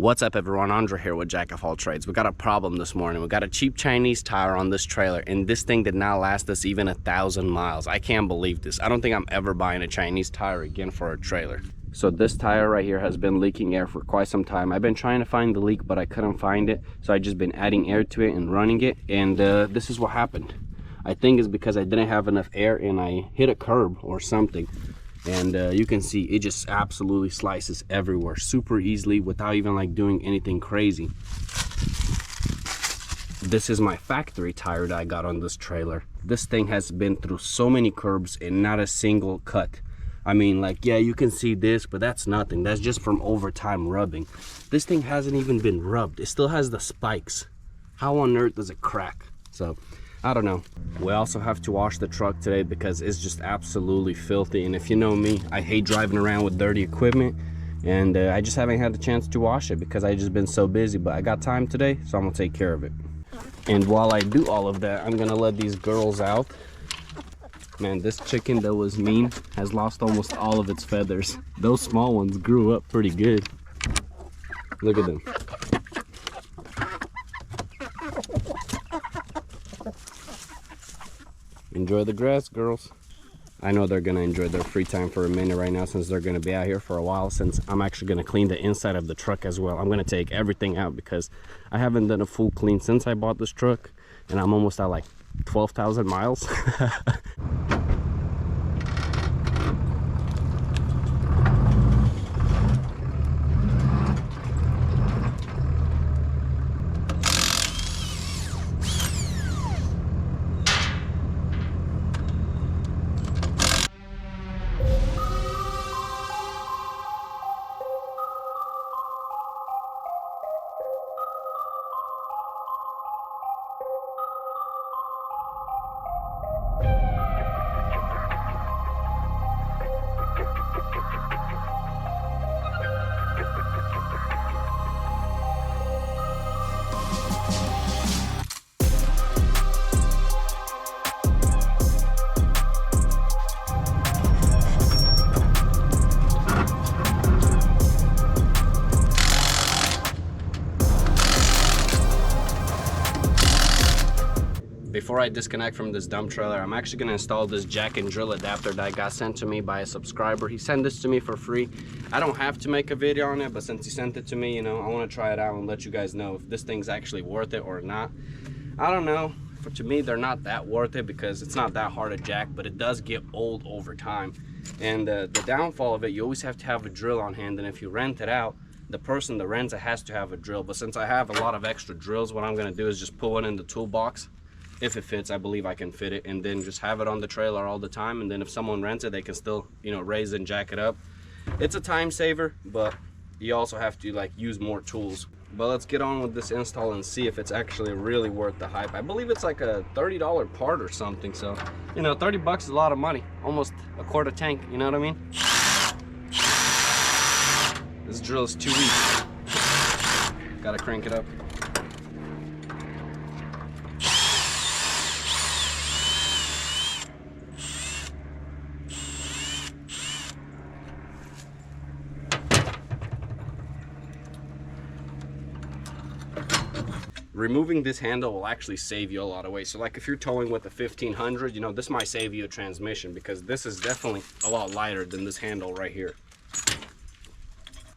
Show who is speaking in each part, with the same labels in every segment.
Speaker 1: What's up everyone, Andre here with Jack of All Trades. We got a problem this morning. We got a cheap Chinese tire on this trailer and this thing did not last us even 1,000 miles. I can't believe this. I don't think I'm ever buying a Chinese tire again for a trailer. So this tire right here has been leaking air for quite some time. I've been trying to find the leak but I couldn't find it. So I just been adding air to it and running it, and this is what happened. I think it's because I didn't have enough air and I hit a curb or something. And you can see it just absolutely slices everywhere super easily without even like doing anything crazy. This is my factory tire that I got on this trailer. This thing has been through so many curbs and not a single cut. I mean, like, yeah, you can see this, but that's nothing. That's just from overtime rubbing. This thing hasn't even been rubbed. It still has the spikes. How on earth does it crack? So I don't know. We also have to wash the truck today because it's just absolutely filthy. And if you know me, I hate driving around with dirty equipment. And I just haven't had the chance to wash it because I just been so busy. But I got time today, so I'm gonna take care of it. And while I do all of that, I'm gonna let these girls out. Man, this chicken that was mean has lost almost all of its feathers. Those small ones grew up pretty good. Look at them. Enjoy the grass, girls. I know they're gonna enjoy their free time for a minute right now since they're gonna be out here for a while, since I'm actually gonna clean the inside of the truck as well. I'm gonna take everything out because I haven't done a full clean since I bought this truck, and I'm almost at like 12,000 miles. Before I disconnect from this dump trailer, I'm actually going to install this jack and drill adapter that got sent to me by a subscriber. He sent this to me for free. I don't have to make a video on it, but since he sent it to me, you know, I want to try it out and let you guys know if this thing's actually worth it or not. I don't know. To me, they're not that worth it because it's not that hard to jack, but it does get old over time. And the downfall of it, you always have to have a drill on hand, and if you rent it out, the person that rents it has to have a drill. But since I have a lot of extra drills, what I'm going to do is just put one in the toolbox. If it fits, I believe I can fit it, and then just have it on the trailer all the time, and then if someone rents it, they can still, you know, raise and jack it up. It's a time saver, but you also have to like use more tools. But let's get on with this install and see if it's actually really worth the hype. I believe it's like a $30 part or something, so you know, 30 bucks is a lot of money, almost a quarter tank, you know what I mean? This drill is too weak. Gotta crank it up. Removing this handle will actually save you a lot of weight. So like if you're towing with a 1500, you know, this might save you a transmission because this is definitely a lot lighter than this handle right here.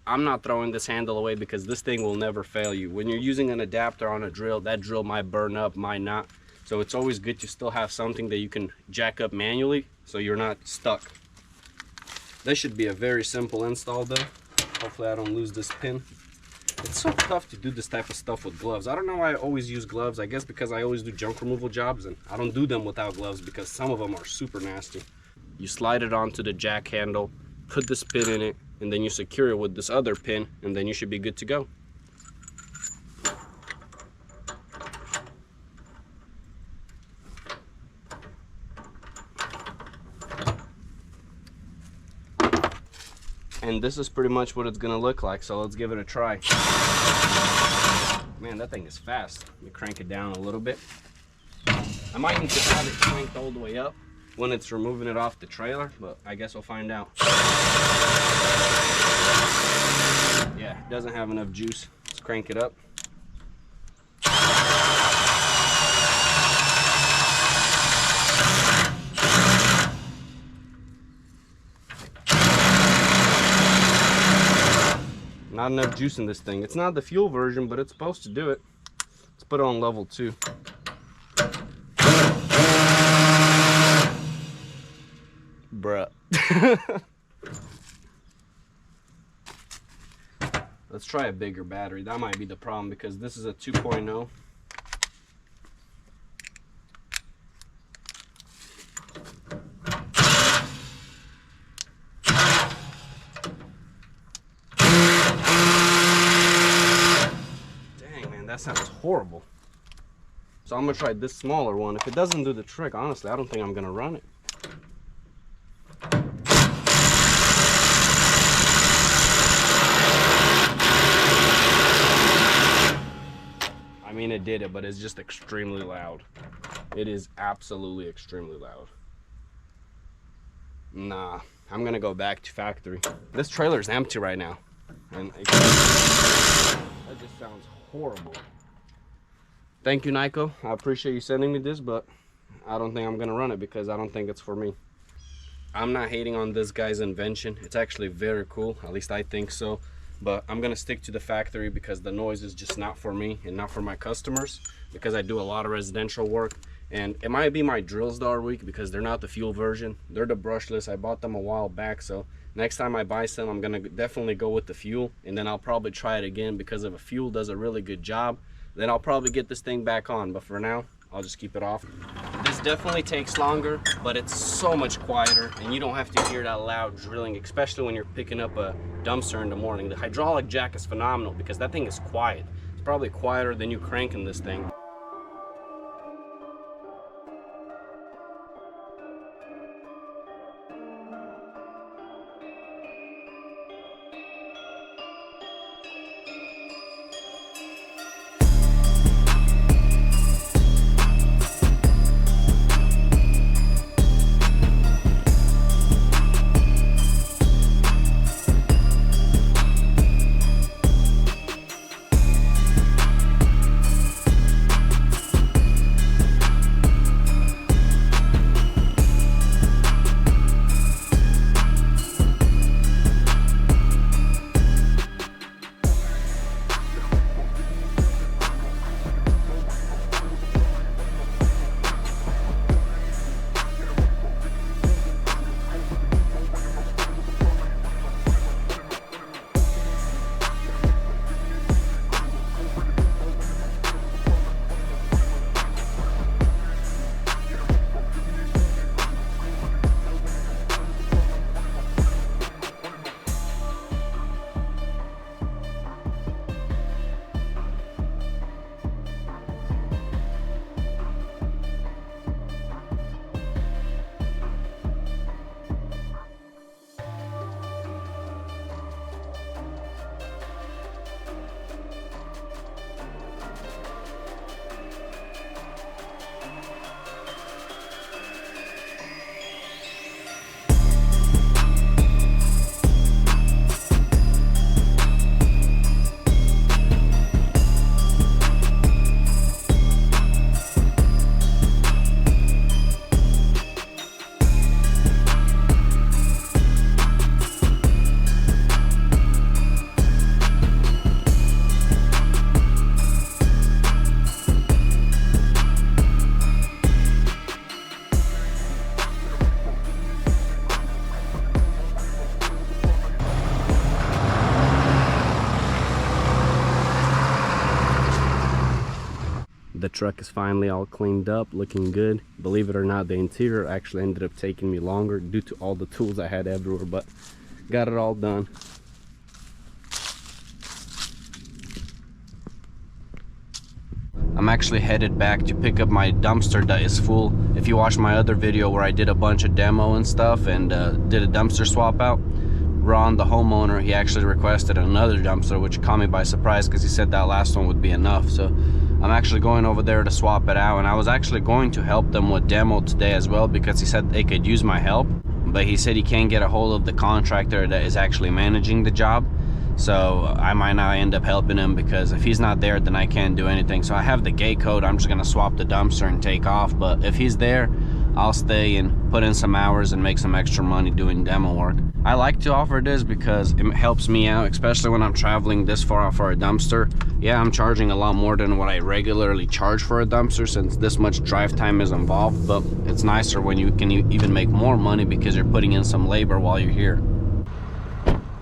Speaker 1: I'm not throwing this handle away because this thing will never fail you. When you're using an adapter on a drill, that drill might burn up, might not. So it's always good to still have something that you can jack up manually so you're not stuck. This should be a very simple install though. Hopefully I don't lose this pin. It's so tough to do this type of stuff with gloves. I don't know why I always use gloves. I guess because I always do junk removal jobs and I don't do them without gloves because some of them are super nasty. You slide it onto the jack handle, put this pin in it, and then you secure it with this other pin, and then you should be good to go. And this is pretty much what it's gonna look like, so let's give it a try. Man, that thing is fast. Let me crank it down a little bit. I might need to have it cranked all the way up when it's removing it off the trailer, but I guess we'll find out. Yeah, it doesn't have enough juice. crank it up. Not enough juice in this thing. It's not the fuel version, but it's supposed to do it. Let's put it on level 2. Bruh. Let's try a bigger battery. That might be the problem because this is a 2.0. Dang, man, that sounds horrible. So I'm gonna try this smaller one. If it doesn't do the trick, honestly, I don't think I'm gonna run it. I mean, it did it, but it's just extremely loud. It is absolutely extremely loud. Nah, I'm gonna go back to factory. This trailer is empty right now, and that just sounds horrible. Thank you, Nyko. I appreciate you sending me this, but I don't think I'm gonna run it because I don't think it's for me. I'm not hating on this guy's invention. It's actually very cool, at least I think so. But I'm gonna stick to the factory because the noise is just not for me and not for my customers, because I do a lot of residential work. And it might be my drills that are weak because they're not the fuel version. They're the brushless. I bought them a while back, so next time I buy some, I'm gonna definitely go with the fuel, and then I'll probably try it again because if a fuel does a really good job, then I'll probably get this thing back on. But for now, I'll just keep it off. This definitely takes longer, but it's so much quieter, and you don't have to hear that loud drilling, especially when you're picking up a dumpster in the morning. The hydraulic jack is phenomenal because that thing is quiet. It's probably quieter than you cranking this thing. The truck is finally all cleaned up, looking good. Believe it or not, the interior actually ended up taking me longer due to all the tools I had everywhere, but got it all done. I'm actually headed back to pick up my dumpster that is full. If you watch my other video where I did a bunch of demo and stuff and did a dumpster swap out, Ron, the homeowner, he actually requested another dumpster, which caught me by surprise because he said that last one would be enough. So I'm actually going over there to swap it out, and I was actually going to help them with demo today as well because he said they could use my help, but he said he can't get a hold of the contractor that is actually managing the job. So I might not end up helping him, because if he's not there, then I can't do anything. So I have the gate code. I'm just gonna swap the dumpster and take off. But if he's there, I'll stay and put in some hours and make some extra money doing demo work. I like to offer this because it helps me out, especially when I'm traveling this far out for a dumpster. Yeah, I'm charging a lot more than what I regularly charge for a dumpster, since this much drive time is involved. But it's nicer when you can even make more money because you're putting in some labor while you're here.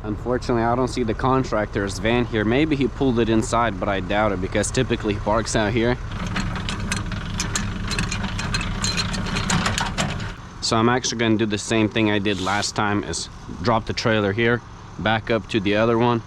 Speaker 1: Unfortunately, I don't see the contractor's van here. Maybe he pulled it inside, but I doubt it, because typically he parks out here. So I'm actually going to do the same thing I did last time, is drop the trailer here, back up to the other one.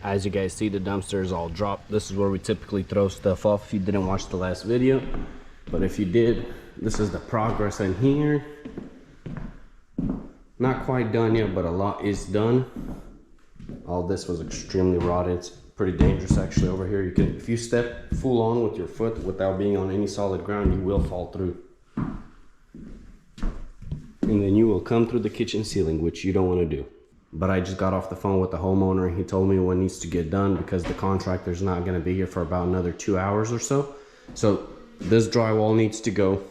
Speaker 1: As you guys see, the dumpster is all dropped. This is where we typically throw stuff off if you didn't watch the last video. But if you did, this is the progress in here. Not quite done yet, but a lot is done. All this was extremely rotted. It's pretty dangerous actually over here. You can, if you step full on with your foot without being on any solid ground, you will fall through. And then you will come through the kitchen ceiling, which you don't want to do. But I just got off the phone with the homeowner, and he told me what needs to get done because the contractor's not going to be here for about another 2 hours or so. So this drywall needs to go.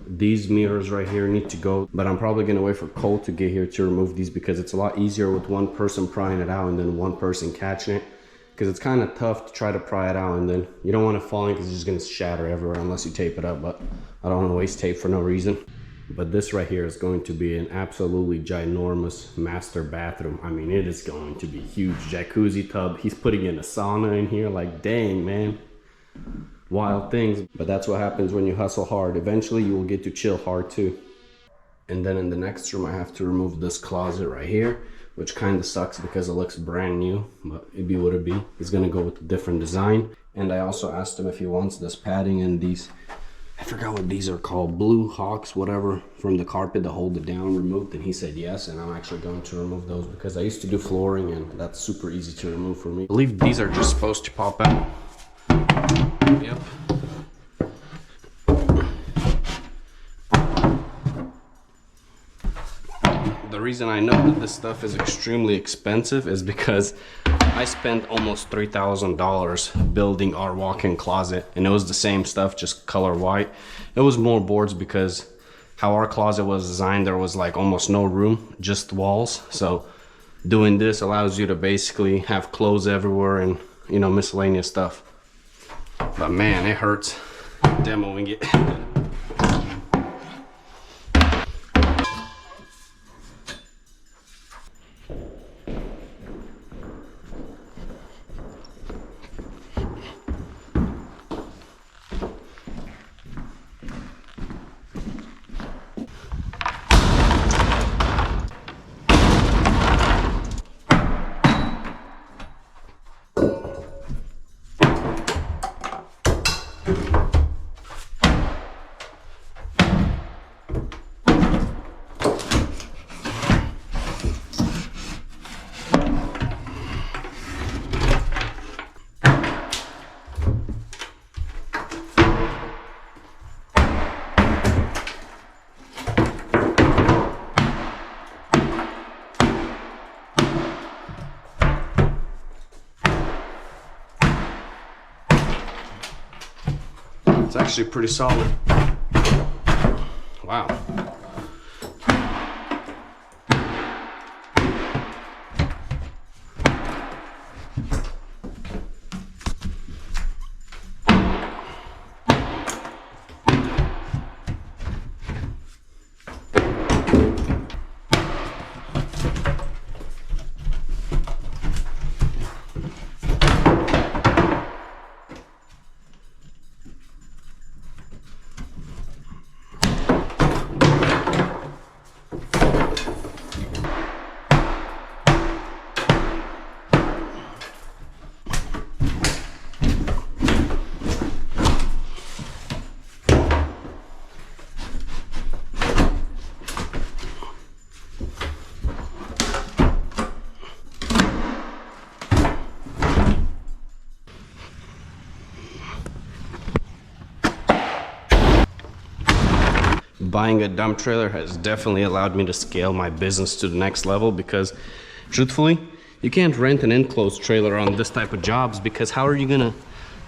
Speaker 1: These mirrors right here need to go. But I'm probably going to wait for Cole to get here to remove these, because it's a lot easier with one person prying it out and then one person catching it. Because it's kind of tough to try to pry it out, and then you don't want it falling because it's just going to shatter everywhere unless you tape it up. But I don't want to waste tape for no reason. But this right here is going to be an absolutely ginormous master bathroom. I mean, it is going to be huge. Jacuzzi tub. He's putting in a sauna in here. Like, dang, man. Wild things. But that's what happens when you hustle hard. Eventually, you will get to chill hard too. And then in the next room, I have to remove this closet right here, which kind of sucks because it looks brand new. But it be what it be. He's going to go with a different design. And I also asked him if he wants this padding and these, I forgot what these are called, blue hawks, whatever, from the carpet to hold it down, removed. And he said yes, and I'm actually going to remove those because I used to do flooring and that's super easy to remove for me. I believe these are just supposed to pop out. Yep. The reason I know that this stuff is extremely expensive is because I spent almost $3,000 building our walk-in closet, and it was the same stuff, just color white. It was more boards because how our closet was designed, there was like almost no room, just walls. So doing this allows you to basically have clothes everywhere and, you know, miscellaneous stuff. But man, it hurts demoing it. It's actually pretty solid. Wow. Buying a dump trailer has definitely allowed me to scale my business to the next level, because truthfully, you can't rent an enclosed trailer on this type of jobs, because how are you gonna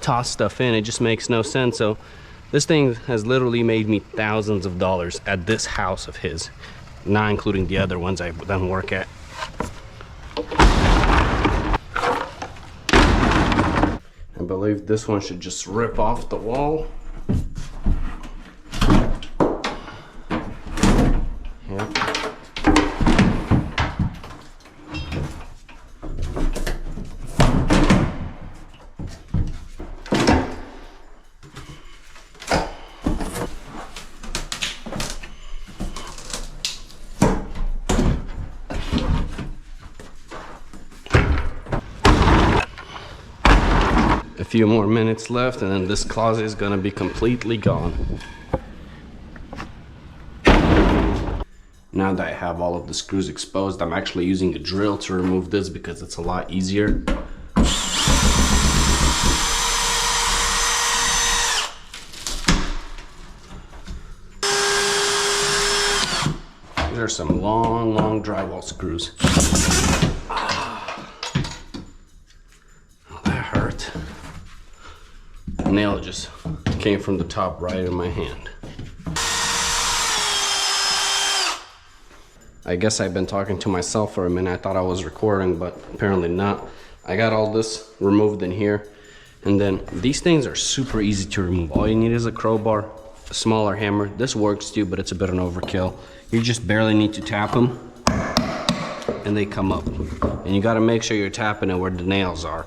Speaker 1: toss stuff in? It just makes no sense. So this thing has literally made me thousands of dollars at this house of his, not including the other ones I've done work at. I believe this one should just rip off the wall. A few more minutes left, and then this closet is gonna be completely gone. Now that I have all of the screws exposed, I'm actually using a drill to remove this because it's a lot easier. These are some long drywall screws. Oh, that hurt. The nail just came from the top right in my hand. I guess I've been talking to myself for a minute. I thought I was recording, but apparently not. I got all this removed in here. And then these things are super easy to remove. All you need is a crowbar, a smaller hammer. This works too, but it's a bit of an overkill. You just barely need to tap them and they come up. And you gotta make sure you're tapping it where the nails are.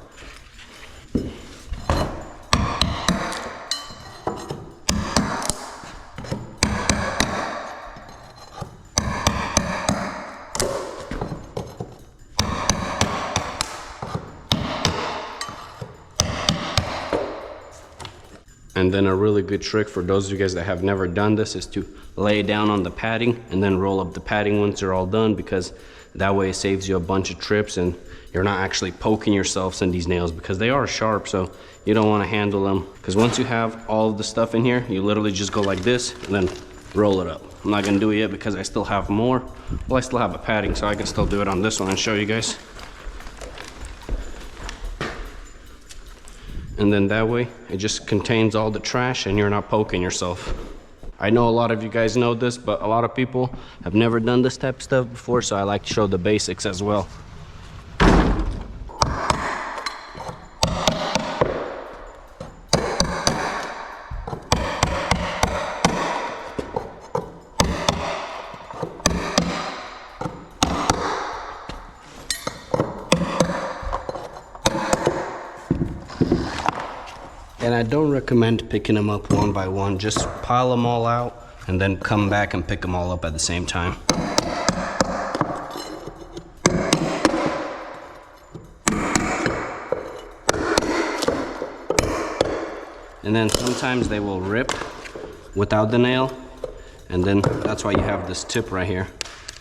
Speaker 1: And then a really good trick for those of you guys that have never done this is to lay down on the padding and then roll up the padding once they're all done, because that way it saves you a bunch of trips and you're not actually poking yourselves in these nails, because they are sharp, so you don't want to handle them. Because once you have all of the stuff in here, you literally just go like this and then roll it up. I'm not gonna do it yet because I still have more. Well, I still have a padding, so I can still do it on this one and show you guys. And then that way, it just contains all the trash and you're not poking yourself. I know a lot of you guys know this, but a lot of people have never done this type of stuff before, so I like to show the basics as well. And I don't recommend picking them up one by one. Just pile them all out and then come back and pick them all up at the same time. And then sometimes they will rip without the nail, and then that's why you have this tip right here.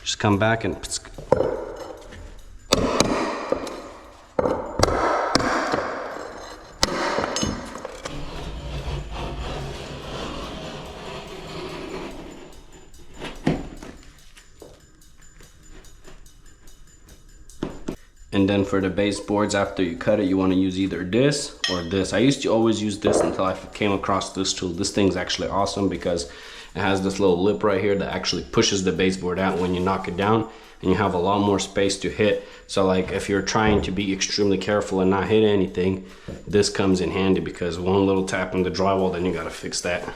Speaker 1: Just come back and And then for the baseboards, after you cut it, you want to use either this or this. I used to always use this until I came across this tool. This thing's actually awesome because it has this little lip right here that actually pushes the baseboard out when you knock it down, and you have a lot more space to hit. So like if you're trying to be extremely careful and not hit anything, this comes in handy, because one little tap in the drywall, then you gotta fix that.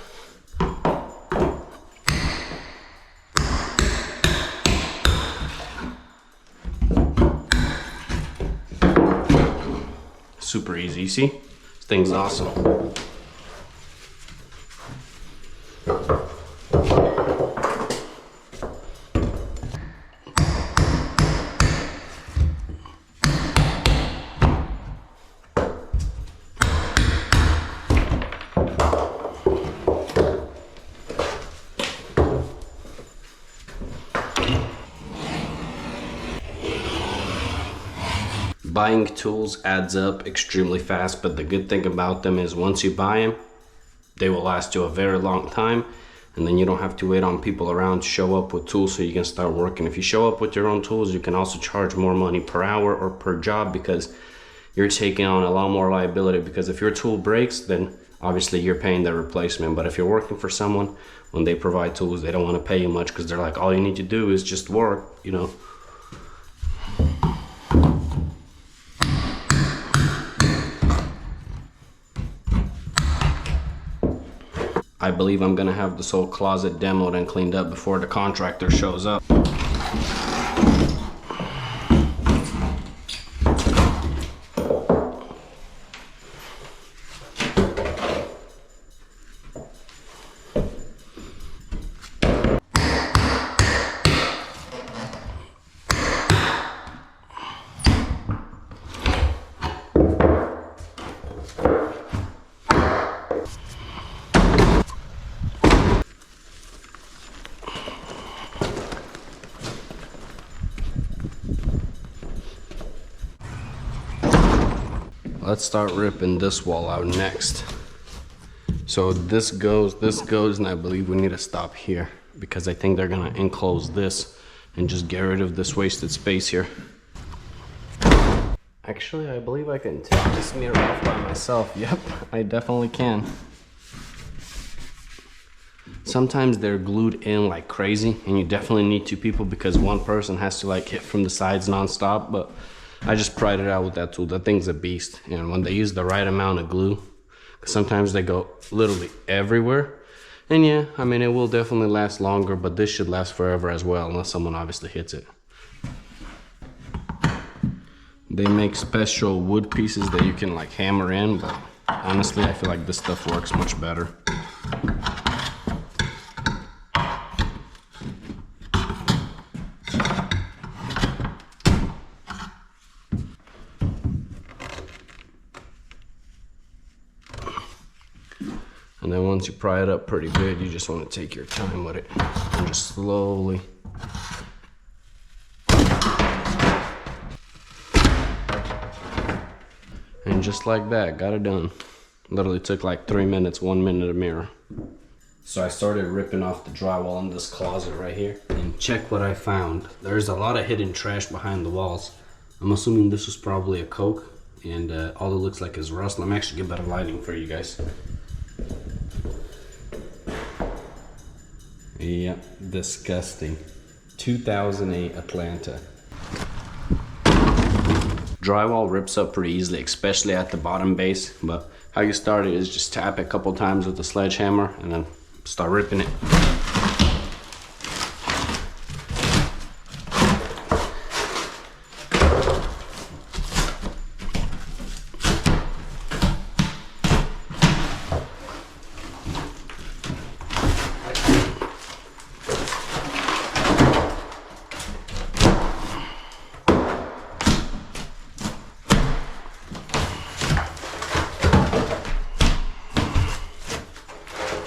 Speaker 1: Super easy, you see? This thing's awesome. Buying tools adds up extremely fast, but the good thing about them is once you buy them, they will last you a very long time, and then you don't have to wait on people around to show up with tools so you can start working. If you show up with your own tools, you can also charge more money per hour or per job, because you're taking on a lot more liability. Because if your tool breaks, then obviously you're paying the replacement. But if you're working for someone, when they provide tools, they don't want to pay you much, because they're like, all you need to do is just work, you know. I believe I'm gonna have this whole closet demoed and cleaned up before the contractor shows up. Let's start ripping this wall out next. So this goes, and I believe we need to stop here, because I think they're gonna enclose this and just get rid of this wasted space here. Actually, I believe I can take this mirror off by myself. Yep, I definitely can. Sometimes they're glued in like crazy, and you definitely need two people, because one person has to like hit from the sides non-stop, but I just pried it out with that tool. That thing's a beast. And when they use the right amount of glue, sometimes they go literally everywhere. And yeah, I mean, it will definitely last longer, but this should last forever as well, unless someone obviously hits it. They make special wood pieces that you can like hammer in, but honestly, I feel like this stuff works much better. And then once you pry it up pretty good, you just want to take your time with it and just slowly. And just like that, got it done. Literally took like 3 minutes, 1 minute a mirror. So I started ripping off the drywall in this closet right here. And check what I found. There's a lot of hidden trash behind the walls. I'm assuming this was probably a Coke, and all it looks like is rust. Let me actually get better lighting for you guys. Yep, disgusting. 2008 Atlanta. Drywall rips up pretty easily, especially at the bottom base, but how you start it is just tap it a couple times with the sledgehammer and then start ripping it.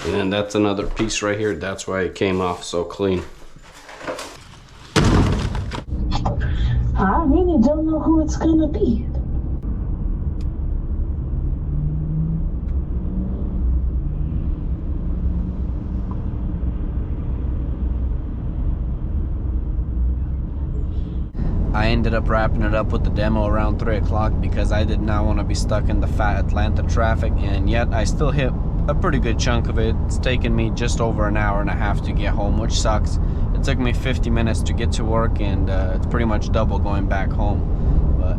Speaker 1: And that's another piece right here. That's why it came off so clean.
Speaker 2: I really don't know who it's gonna be.
Speaker 1: I ended up wrapping it up with the demo around 3 o'clock because I did not want to be stuck in the fat Atlanta traffic, and yet I still hit a pretty good chunk of it. It's taken me just over an hour and a half to get home, which sucks. It took me 50 minutes to get to work, and it's pretty much double going back home, but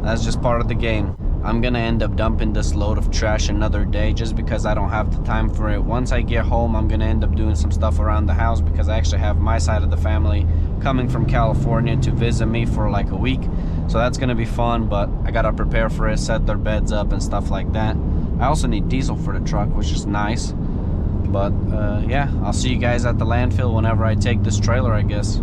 Speaker 1: that's just part of the game. I'm gonna end up dumping this load of trash another day just because I don't have the time for it. Once I get home, I'm gonna end up doing some stuff around the house because I actually have my side of the family coming from California to visit me for like a week. So that's gonna be fun, but I gotta prepare for it, set their beds up and stuff like that. I also need diesel for the truck, which is nice. But yeah, I'll see you guys at the landfill whenever I take this trailer, I guess.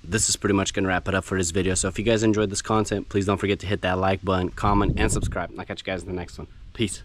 Speaker 1: This is pretty much gonna wrap it up for this video. So if you guys enjoyed this content, please don't forget to hit that like button, comment, and subscribe. I'll catch you guys in the next one. Peace.